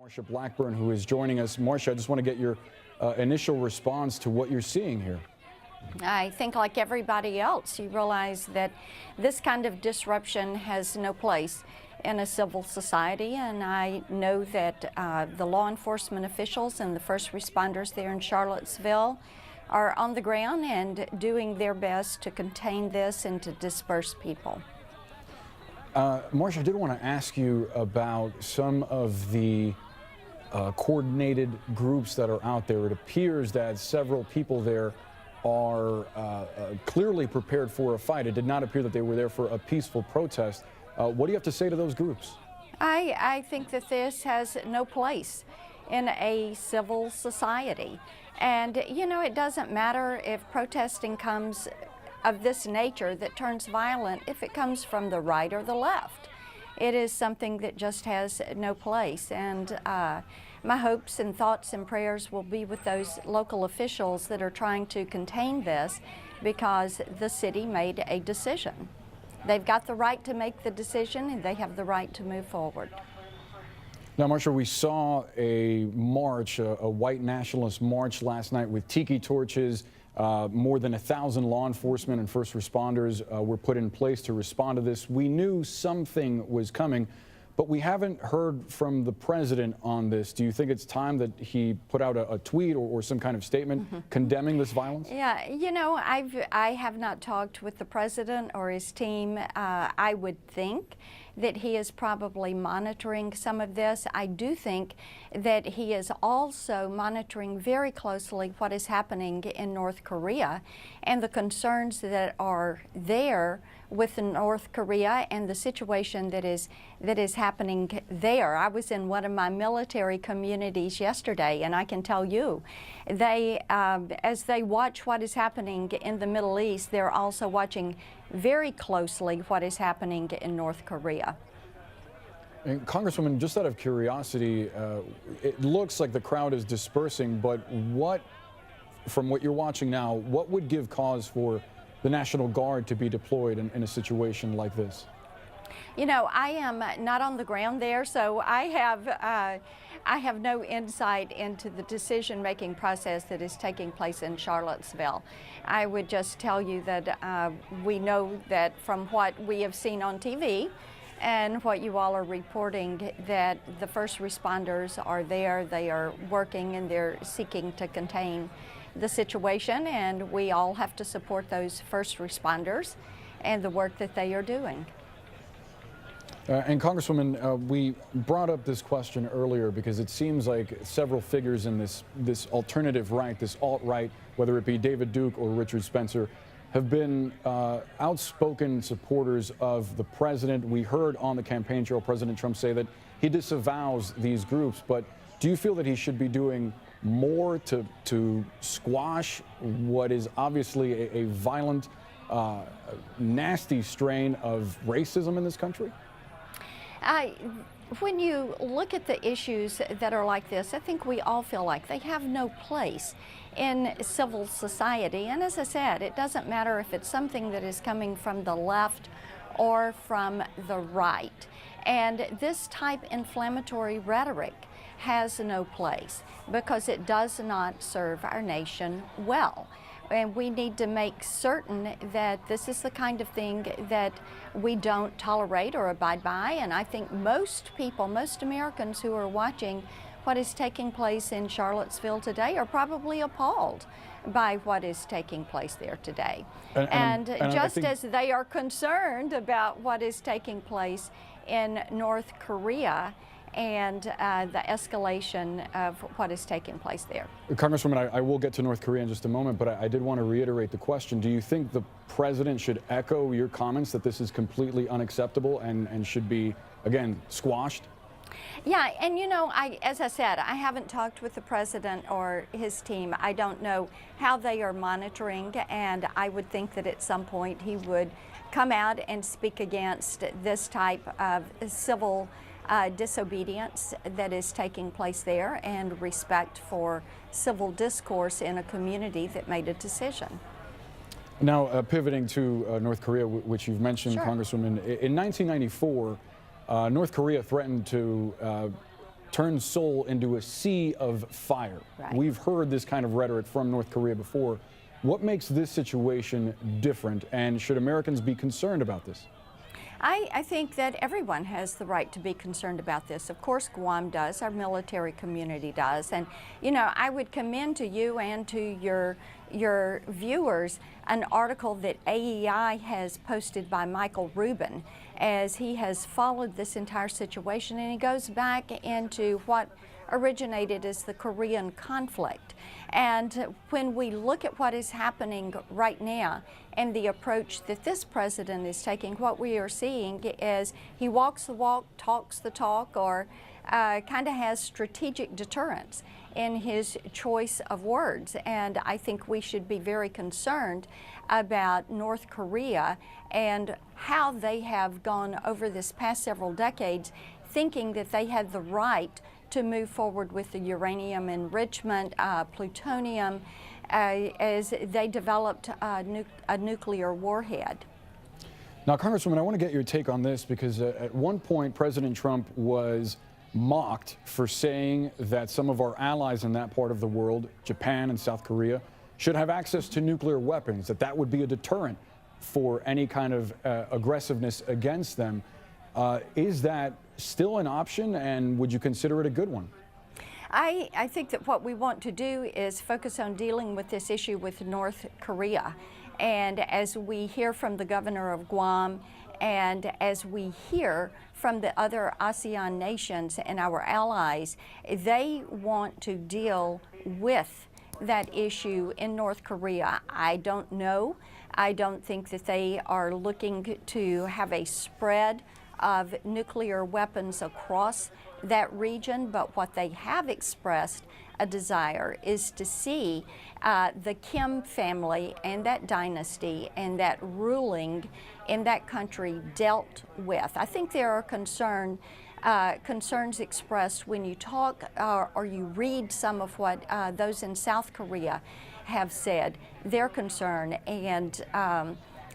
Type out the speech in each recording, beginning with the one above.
Marsha Blackburn, who is joining us. Marsha, I just want to get your initial response to what you're seeing here. I think, like everybody else, you realize that this kind of disruption has no place in a civil society, and I know that the law enforcement officials and the first responders there in Charlottesville are on the ground and doing their best to contain this and to disperse people. Marsha, I did want to ask you about some of the coordinated groups that are out there. It appears that several people there are clearly prepared for a fight. It did not appear that they were there for a peaceful protest. What do you have to say to those groups? I think that this has no place in a civil society. And, you know, it doesn't matter if protesting comes of this nature that turns violent, if it comes from the right or the left. It is something that just has no place. And my hopes and thoughts and prayers will be with those local officials that are trying to contain this, because the city made a decision. They've got the right to make the decision, and they have the right to move forward. Now, Marsha, we saw a march, a white nationalist march last night with tiki torches. More than 1,000 law enforcement and first responders were put in place to respond to this. We knew something was coming, but we haven't heard from the president on this. Do you think it's time that he put out a tweet or some kind of statement condemning this violence? Yeah, you know, I have not talked with the president or his team. I would think that he is probably monitoring some of this. I do think that he is also monitoring very closely what is happening in North Korea and the concerns that are there with North Korea and the situation that is happening there. I was in one of my military communities yesterday, and I can tell you, they, as they watch what is happening in the Middle East, they're also watching very closely what is happening in North Korea. And Congresswoman, just out of curiosity, it looks like the crowd is dispersing, but from what you're watching now, what would give cause for the National Guard to be deployed in a situation like this? You know, I am not on the ground there, so I have no insight into the decision-making process that is taking place in Charlottesville. I would just tell you that we know that from what we have seen on TV and what you all are reporting, that the first responders are there, they are working, and they're seeking to contain the situation, and we all have to support those first responders and the work that they are doing. And Congresswoman, we brought up this question earlier because it seems like several figures in this alternative right, this alt-right, whether it be David Duke or Richard Spencer, have been outspoken supporters of the president. We heard on the campaign trail President Trump say that he disavows these groups, but do you feel that he should be doing more to squash what is obviously a violent, nasty strain of racism in this country? When you look at the issues that are like this, I think we all feel like they have no place in civil society. And as I said, it doesn't matter if it's something that is coming from the left or from the right. And this type of inflammatory rhetoric has no place because it does not serve our nation well. And we need to make certain that this is the kind of thing that we don't tolerate or abide by. And I think most people, most Americans who are watching what is taking place in Charlottesville today are probably appalled by what is taking place there today. And just as they are concerned about what is taking place in North Korea and the escalation of what is taking place there. Congresswoman, I will get to North Korea in just a moment, but I did want to reiterate the question. Do you think the president should echo your comments that this is completely unacceptable and should be, again, squashed? Yeah, and you know, as I said, I haven't talked with the president or his team. I don't know how they are monitoring, and I would think that at some point he would come out and speak against this type of civil disobedience that is taking place there, and respect for civil discourse in a community that made a decision. Now, pivoting to North Korea, which you've mentioned, Sure. Congresswoman, in 1994, North Korea threatened to turn Seoul into a sea of fire. Right. We've heard this kind of rhetoric from North Korea before. What makes this situation different, and should Americans be concerned about this? I think that everyone has the right to be concerned about this. Of course, Guam does, our military community does. And, you know, I would commend to you and to your viewers an article that AEI has posted by Michael Rubin, as he has followed this entire situation, and he goes back into what originated as the Korean conflict. And when we look at what is happening right now and the approach that this president is taking, what we are seeing is he walks the walk, talks the talk, or kind of has strategic deterrence in his choice of words. And I think we should be very concerned about North Korea and how they have gone over this past several decades thinking that they had the right to move forward with the uranium enrichment, plutonium, as they developed a nuclear warhead. Now, Congresswoman, I want to get your take on this because at one point President Trump was mocked for saying that some of our allies in that part of the world, Japan and South Korea, should have access to nuclear weapons, that would be a deterrent for any kind of aggressiveness against them. Is that still an option, and would you consider it a good one? I think that what we want to do is focus on dealing with this issue with North Korea. And as we hear from the governor of Guam, and as we hear from the other ASEAN nations and our allies, they want to deal with that issue in North Korea. I don't know. I don't think that they are looking to have a spread of nuclear weapons across that region, but what they have expressed a desire is to see the Kim family and that dynasty and that ruling in that country dealt with. I think there are concerns expressed when you talk or you read some of what those in South Korea have said, their concern and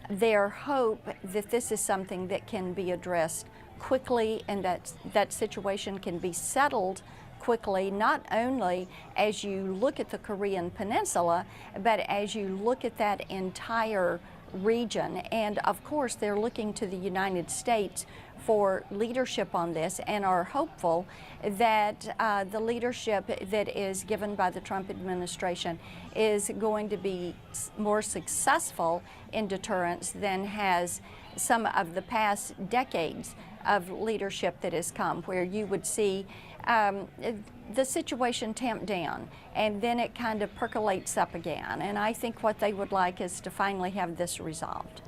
their hope that this is something that can be addressed quickly and that situation can be settled quickly, not only as you look at the Korean Peninsula, but as you look at that entire region. And of course, they're looking to the United States for leadership on this and are hopeful that the leadership that is given by the Trump administration is going to be more successful in deterrence than has some of the past decades of leadership that has come, where you would see the situation tamped down and then it kind of percolates up again. And I think what they would like is to finally have this resolved.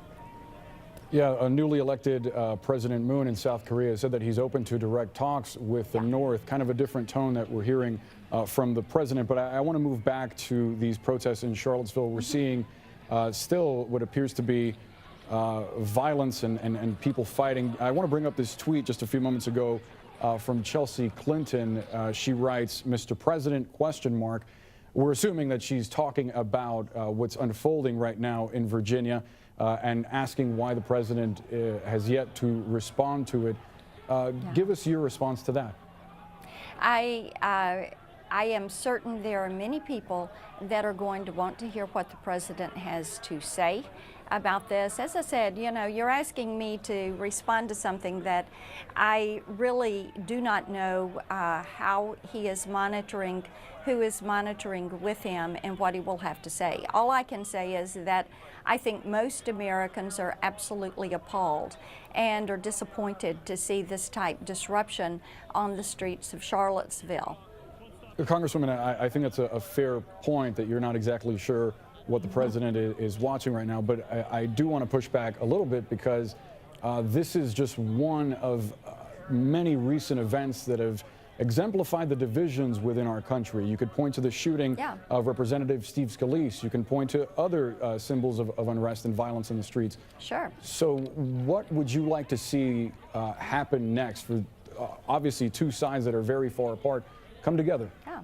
Yeah, a newly elected President Moon in South Korea said that he's open to direct talks with the North, kind of a different tone that we're hearing from the president. But I want to move back to these protests in Charlottesville. We're seeing still what appears to be violence and people fighting. I want to bring up this tweet just a few moments ago from Chelsea Clinton. She writes, "Mr. President, ? We're assuming that she's talking about what's unfolding right now in Virginia and asking why the president has yet to respond to it. Give us your response to that. I am certain there are many people that are going to want to hear what the president has to say about this. As I said, you know, you're asking me to respond to something that I really do not know how he is monitoring, who is monitoring with him, and what he will have to say. All I can say is that I think most Americans are absolutely appalled and are disappointed to see this type disruption on the streets of Charlottesville. Congresswoman, I think that's a fair point that you're not exactly sure what the president is watching right now, but I do want to push back a little bit because this is just one of many recent events that have exemplified the divisions within our country. You could point to the shooting of Representative Steve Scalise. You can point to other symbols of unrest and violence in the streets. Sure. So what would you like to see happen next for obviously two sides that are very far apart come together? Yeah.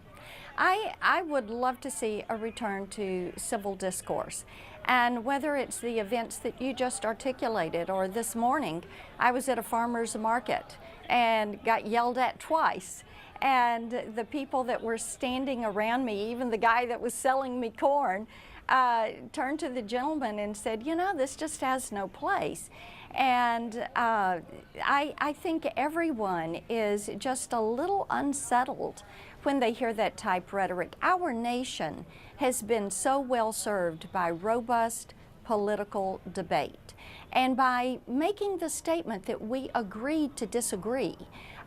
I would love to see a return to civil discourse. And whether it's the events that you just articulated, or this morning, I was at a farmer's market and got yelled at twice. And the people that were standing around me, even the guy that was selling me corn, turned to the gentleman and said, you know, this just has no place. And I think everyone is just a little unsettled when they hear that type rhetoric. Our nation has been so well served by robust political debate and by making the statement that we agreed to disagree,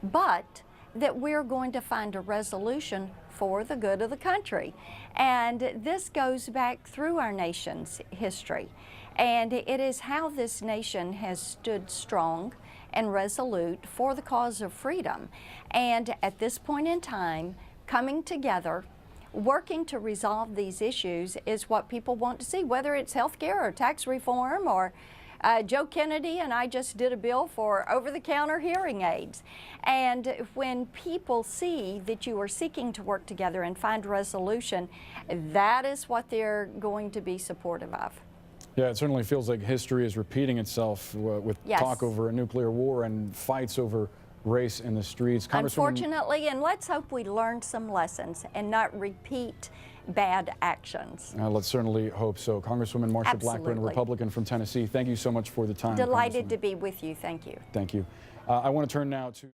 but that we're going to find a resolution for the good of the country. And this goes back through our nation's history. And it is how this nation has stood strong and resolute for the cause of freedom. And at this point in time, coming together, working to resolve these issues is what people want to see, whether it's health care or tax reform or Joe Kennedy and I just did a bill for over-the-counter hearing aids. And when people see that you are seeking to work together and find resolution, that is what they're going to be supportive of. Yeah, it certainly feels like history is repeating itself with Yes. talk over a nuclear war and fights over race in the streets. Unfortunately, and let's hope we learned some lessons and not repeat bad actions. Let's certainly hope so. Congresswoman Marsha Absolutely. Blackburn, Republican from Tennessee, thank you so much for the time. Delighted to be with you. Thank you. Thank you. I want to turn now to